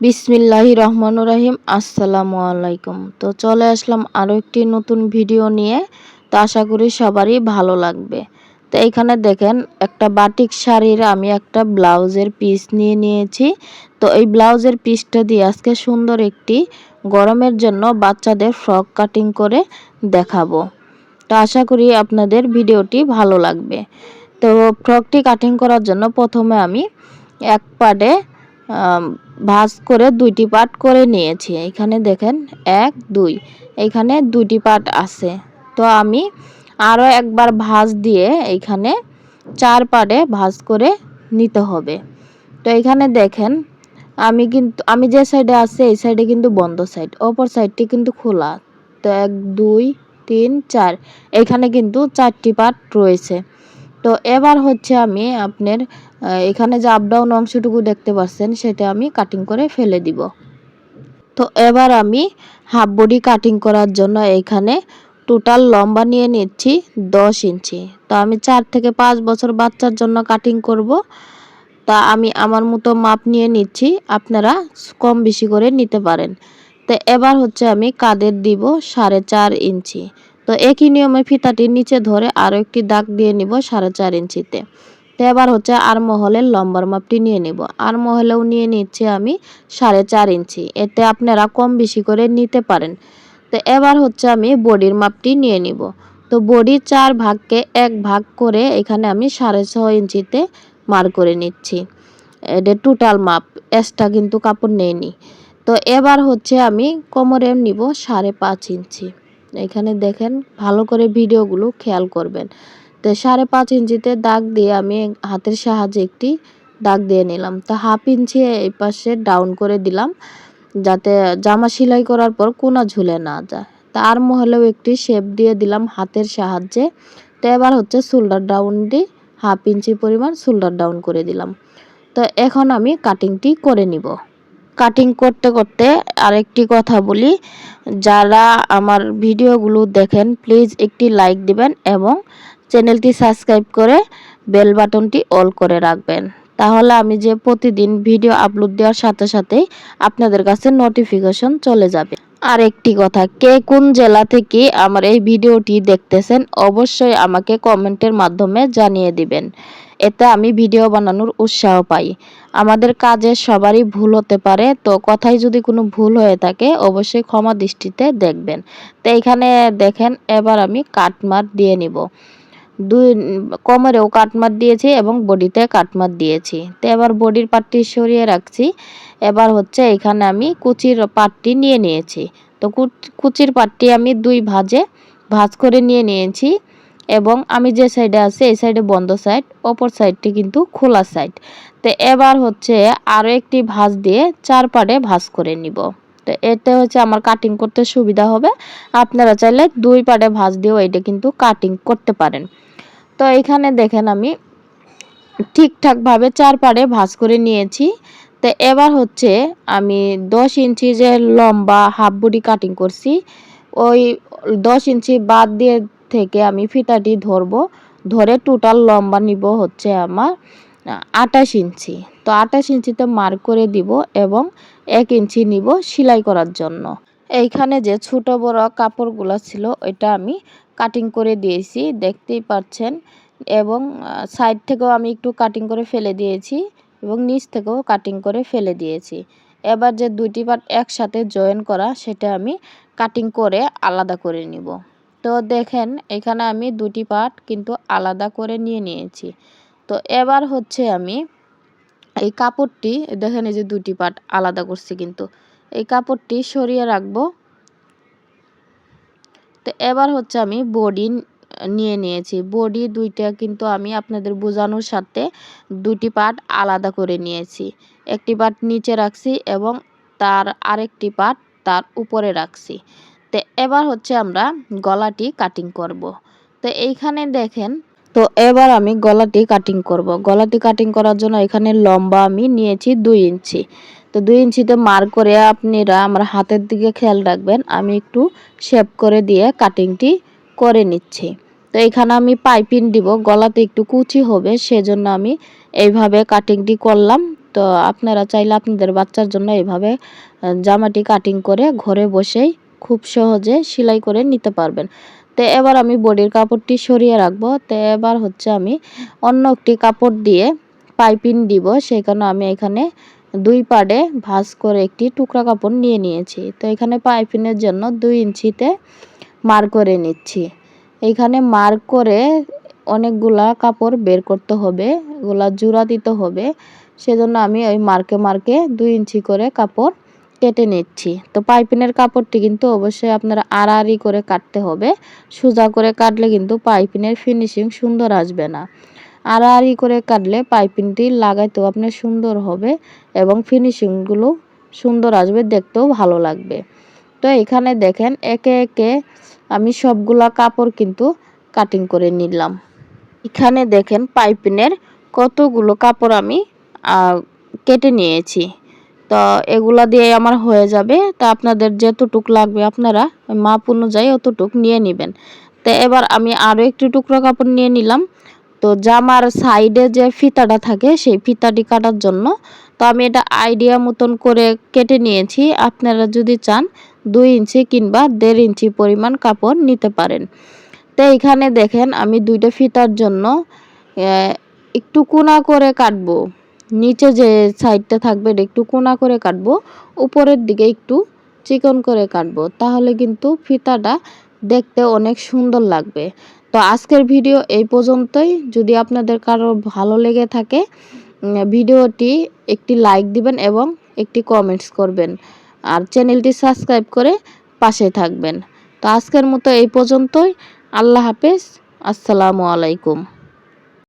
বিসমিল্লাহির রহমানির রহিম। আসসালামু আলাইকুম। তো চলে আসলাম আরও একটি নতুন ভিডিও নিয়ে। তো আশা করি সবারই ভালো লাগবে। তো এইখানে দেখেন একটা বাটিক শাড়ির আমি একটা ব্লাউজের পিস নিয়ে নিয়েছি। তো এই ব্লাউজের পিসটা দিয়ে আজকে সুন্দর একটি গরমের জন্য বাচ্চাদের ফ্রক কাটিং করে দেখাবো। তো আশা করি আপনাদের ভিডিওটি ভালো লাগবে। তো ফ্রকটি কাটিং করার জন্য প্রথমে আমি এক পাটে ভাঁজ করে দুইটি পার্ট করে নিয়েছি। এখানে দেখেন 1 2 এইখানে দুইটি পার্ট আছে। তো আমি আরও একবার ভাঁজ দিয়ে এইখানে 4 পার্টে ভাঁজ করে নিতে হবে। তো এখানে দেখেন আমি যে সাইডে আছে এই সাইডে কিন্তু বন্ধ সাইড, অপর সাইডটি কিন্তু খোলা। তো 1 2 3 4 এখানে কিন্তু 4টি পার্ট রয়েছে। তো এবার হচ্ছে আমি আপনার এখানে যে আপ ডাউন অংশটুকু দেখতে পাচ্ছেন সেটা আমি কাটিং করে ফেলে দিব। তো এবার আমি হাফ বডি কাটিং করার জন্য এখানে টোটাল লম্বা নিয়ে নিচ্ছি 10 ইঞ্চি। তো আমি 4 থেকে 5 বছর বাচ্চার জন্য কাটিং করব। তা আমি আমার মতো মাপ নিয়ে নিচ্ছি, আপনারা কম বেশি করে নিতে পারেন। তো এবার হচ্ছে আমি কাদের দিব 4.5 ইঞ্চি। তো একই নিয়মে ফিতাটির নিচে ধরে আরও একটি দাগ দিয়ে নিব 4.5 ইঞ্চিতে। তো এবার হচ্ছে আরমহলের লম্বার মাপটি নিয়ে নিব। আরমহলেও নিয়ে নিচ্ছি আমি 4.5 ইঞ্চি। এতে আপনারা কম বেশি করে নিতে পারেন। তো এবার হচ্ছে আমি বডির মাপটি নিয়ে নিব। তো বডি 4 ভাগকে 1 ভাগ করে এখানে আমি 6.5 ইঞ্চিতে মার করে নিচ্ছি। এটা টোটাল মাপ, এক্সট্রা কিন্তু কাপড় নেইনি। তো এবার হচ্ছে আমি কোমরে নিব 5.5 ইঞ্চি। এখানে দেখেন ভালো করে ভিডিওগুলো খেয়াল করবেন। তো 5.5 ইঞ্চিতে দাগ দিয়ে আমি হাতের সাহায্যে একটি দাগ দিয়ে নিলাম। তো হাফ ইঞ্চি এই পাশে ডাউন করে দিলাম, যাতে জামা সেলাই করার পর কোনা ঝুলে না যায়। তার মহলেও একটি শেপ দিয়ে দিলাম হাতের সাহায্যে। তো এবার হচ্ছে শোল্ডার ডাউনটি হাফ ইঞ্চি পরিমাণ শোল্ডার ডাউন করে দিলাম। তো এখন আমি কাটিংটি করে নিব। কাটিং করতে করতে আরেকটি কথা বলি, যারা আমার ভিডিওগুলো দেখেন প্লিজ একটি লাইক দিবেন এবং চ্যানেলটি সাবস্ক্রাইব করে বেল বাটনটি অল করে রাখবেন। তাহলে আমি যে প্রতিদিন ভিডিও আপলোড দেওয়ার সাথে সাথেই আপনাদের কাছে নোটিফিকেশন চলে যাবে। আর একটি কথা, কে কোন জেলা থেকে আমার এই ভিডিওটি দেখতেছেন অবশ্যই আমাকে কমেন্টের মাধ্যমে জানিয়ে দিবেন। এতে আমি ভিডিও বানানোর উৎসাহ পাই। আমাদের কাজে সবারই ভুল হতে পারে, তো কথায় যদি কোনো ভুল হয়ে থাকে অবশ্যই ক্ষমা দৃষ্টিতে দেখবেন। তো এইখানে দেখেন এবার আমি কাটমার দিয়ে নিব। কোমরেও কাটমার দিয়েছি এবং বডিতে কাটমার দিয়েছি। তো এবার বডির পার্টটি সরিয়ে রাখছি। এবার হচ্ছে এখানে আমি কুচির পার্টটি নিয়ে নিয়েছি। তো কুচির পার্টটি আমি 2 ভাঁজ করে নিয়ে নিয়েছি এবং আমি যে সাইডে আছে এই সাইডে বন্ধ সাইড, অপর সাইডটি কিন্তু খোলা সাইড। তো এবার হচ্ছে আরও একটি ভাঁজ দিয়ে 4 পার্টে ভাঁজ করে নিব। তো এতে হচ্ছে আমার কাটিং করতে সুবিধা হবে। আপনারা চাইলে 2 পার্টে ভাঁজ দিয়েও এটা কিন্তু কাটিং করতে পারেন। তো এখানে দেখেন আমি ঠিকঠাকভাবে 4 পার্টে ভাঁজ করে নিয়েছি। তো এবার হচ্ছে আমি 10 ইঞ্চি যে লম্বা হাফ বডি কাটিং করছি, ওই 10 ইঞ্চি বাদ দিয়ে থেকে আমি ফিতাটি ধরে টোটাল লম্বা নিব হচ্ছে আমার 28 ইঞ্চি। তো 28 ইঞ্চিতে মার্ক করে দিব এবং 1 ইঞ্চি নিব সেলাই করার জন্য। এইখানে যে ছোট বড় কাপড়গুলো ছিল ওইটা আমি কাটিং করে দিয়েছি, দেখতেই পাচ্ছেন। এবং সাইড থেকেও আমি একটু কাটিং করে ফেলে দিয়েছি এবং নিচ থেকেও কাটিং করে ফেলে দিয়েছি। এবার যে দুইটি পার্ট একসাথে জয়েন করা সেটা আমি কাটিং করে আলাদা করে নিব। তো দেখেন এখানে আমি দুটি পার্ট কিন্তু আলাদা করে নিয়ে নিয়েছি। তো এবার হচ্ছে আমি এই কাপড়টি দেখেন, এই যে দুটি পার্ট আলাদা করছি, কিন্তু এই কাপড়টি সরিয়ে রাখবো। তো এবার হচ্ছে আমি বডি নিয়ে নিয়েছি। বডি দুইটা কিন্তু আমি আপনাদের বোঝানোর সাথে দুটি পার্ট আলাদা করে নিয়েছি। একটি পার্ট নিচে রাখছি এবং তার আরেকটি পার্ট তার উপরে রাখছি। তো এবার হচ্ছে আমরা গলাটি কাটিং করব। তো এইখানে দেখেন, তো এবার আমি গলাটি কাটিং করব। গলাটি কাটিং করার জন্য এখানে লম্বা আমি নিয়েছি 2 ইঞ্চি। তো 2 ইঞ্চিতে মার্ক করে আপনারা আমার হাতের দিকে খেয়াল রাখবেন, আমি একটু শেপ করে দিয়ে কাটিংটি করে নিচ্ছি। তো এখানে আমি পাইপিং দিব, গলাতে একটু কুচি হবে সেজন্য আমি এইভাবে কাটিংটি করলাম। তো আপনারা চাইলে আপনাদের বাচ্চার জন্য এভাবে জামাটি কাটিং করে ঘরে বসেই খুব সহজে সেলাই করে নিতে পারবেন। তো এবার আমি বডির কাপড়টি সরিয়ে রাখবো। তো এবার হচ্ছে আমি অন্য একটি কাপড় দিয়ে পাইপিং দিব। সেই কারণে আমি এখানে 2 পাড়ে ভাঁজ করে একটি টুকরা কাপড় নিয়ে নিয়েছি। তো এখানে পাইপিংয়ের জন্য 2 ইঞ্চিতে মার্ক করে নিচ্ছি। এইখানে মার্ক করে অনেকগুলা কাপড় বের করতে হবে, এগুলা জোড়া দিতে হবে। সেজন্য আমি ওই মার্কে 2 ইঞ্চি করে কাপড় কেটে নিচ্ছি। তো পাইপিংয়ের কাপড়টি কিন্তু অবশ্যই আপনারা আড়াআড়ি করে কাটতে হবে। সোজা করে কাটলে কিন্তু পাইপিংয়ের ফিনিশিং সুন্দর আসবে না। আড়াআড়ি করে কাটলে পাইপিংটি লাগাইতেও আপনার সুন্দর হবে এবং ফিনিশিংগুলো সুন্দর আসবে, দেখতেও ভালো লাগবে। তো এখানে দেখেন একে একে আমি সবগুলা কাপড় কিন্তু কাটিং করে নিলাম। এখানে দেখেন পাইপিংয়ের কতগুলো কাপড় আমি কেটে নিয়েছি। তো এগুলা দিয়ে আমার হয়ে যাবে। তা আপনাদের যতটুক লাগবে আপনারা মাপ অনুযায়ী অতটুক নিয়ে নেবেন। তো এবার আমি আরও একটি টুকরো কাপড় নিয়ে নিলাম। তো জামার সাইডে যে ফিতাটা থাকে সেই ফিতাটি কাটার জন্য তো আমি এটা আইডিয়া মতন করে কেটে নিয়েছি। আপনারা যদি চান 2 ইঞ্চি কিংবা 1.5 ইঞ্চি পরিমাণ কাপড় নিতে পারেন। তো এখানে দেখেন আমি 2টা ফিতার জন্য একটু কোনা করে কাটবো। নিচে যে সাইডটা থাকবে এটা একটু কোনা করে কাটবো, উপরের দিকে একটু চিকন করে কাটবো, তাহলে কিন্তু ফিতাটা দেখতে অনেক সুন্দর লাগবে। তো আজকের ভিডিও এই পর্যন্তই। যদি আপনাদের কারো ভালো লেগে থাকে ভিডিওটি একটি লাইক দিবেন এবং একটি কমেন্টস করবেন আর চ্যানেলটি সাবস্ক্রাইব করে পাশে থাকবেন। তো আজকের মতো এই পর্যন্তই। আল্লাহ হাফেজ। আসসালামু আলাইকুম।